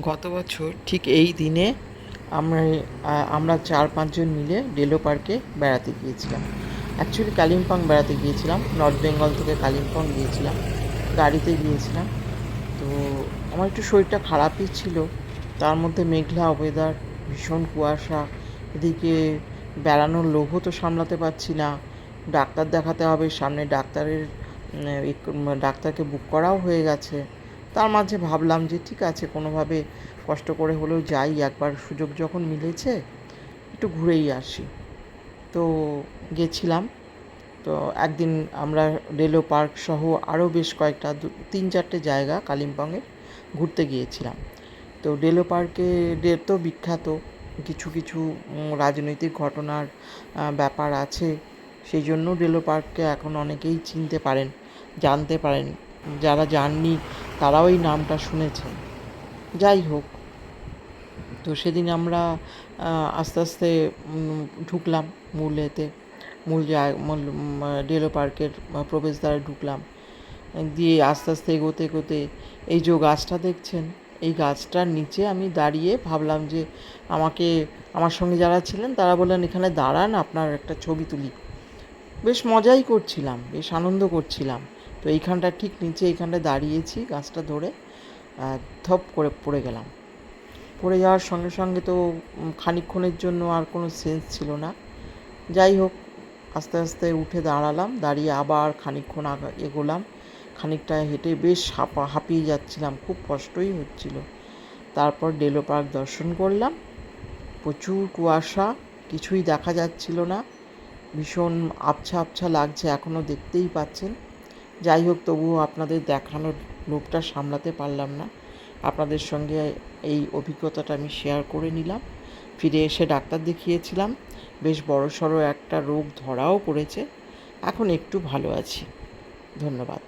গত বছর ঠিক এই দিনে আমরা আমরা 4-5 জন মিলে ডেলো পার্কে বেড়াতে গিয়েছিলাম। অ্যাকচুয়ালি কালিম্পং বেড়াতে গিয়েছিলাম, নর্থ বেঙ্গল থেকে কালিম্পং গিয়েছিলাম, গাড়িতে গিয়েছিলাম। তো আমার একটু শরীরটা খারাপই ছিল, তার মধ্যে মেঘলা ওয়েদার, ভীষণ কুয়াশা, এদিকে বেড়ানোর লোভও তো সামলাতে পারছি না। ডাক্তার দেখাতে হবে, সামনে ডাক্তারকে বুক করাও হয়ে গেছে। তার মাঝে ভাবলাম যে ঠিক আছে, কোনোভাবে কষ্ট করে হলেও যাই, একবার সুযোগ যখন মিলেছে একটু ঘুরেই আসি। তো গেছিলাম। তো একদিন আমরা ডেলো পার্ক সহ আরও বেশ কয়েকটা 3-4টে জায়গা কালিম্পংয়ের ঘুরতে গিয়েছিলাম। তো ডেলো পার্কে তো বিখ্যাত কিছু কিছু রাজনৈতিক ঘটনার ব্যাপার আছে, সেই জন্য ডেলো পার্ককে এখন অনেকেই চিনতে পারেন, জানতে পারেন। যারা যাননি তারাও এই নামটা শুনেছেন। যাই হোক, তো সেদিন আমরা আস্তে আস্তে ঢুকলাম মূল ডেলো পার্কের প্রবেশদ্বারে ঢুকলাম। দিয়ে আস্তে আস্তে এগোতে এগোতে এই যে গাছটা দেখছেন, এই গাছটার নিচে আমি দাঁড়িয়ে ভাবলাম যে আমার সঙ্গে যারা ছিলেন তারা বললেন, এখানে দাঁড়ান, আপনার একটা ছবি তুলি। বেশ মজাই করছিলাম, বেশ আনন্দ করছিলাম। তো এইখানটা ঠিক নিচে এইখানটায় দাঁড়িয়েছি গাছটা ধরে, ধপ করে পড়ে গেলাম। পড়ে যাওয়ার সঙ্গে সঙ্গে তো খানিকক্ষণের জন্য আর কোনো সেন্স ছিল না। যাই হোক, আস্তে আস্তে উঠে দাঁড়ালাম, দাঁড়িয়ে আবার খানিকক্ষণ এগোলাম। খানিকটা হেঁটে বেশ হাঁপিয়ে যাচ্ছিলাম, খুব কষ্টই হচ্ছিল। তারপর ডেলো পার্ক দর্শন করলাম। প্রচুর কুয়াশা, কিছুই দেখা যাচ্ছিল না, ভীষণ আবছা আবছা লাগছে, এখনও দেখতেই পাচ্ছেন। যাই হোক, তবুও আপনাদের দেখানোর লোভটা সামলাতে পারলাম না, আপনাদের সঙ্গে এই অভিজ্ঞতাটা আমি শেয়ার করে নিলাম। ফিরে এসে ডাক্তার দেখিয়েছিলাম, বেশ বড়সড় একটা রোগ ধরাও পড়েছে, এখন একটু ভালো আছি। ধন্যবাদ।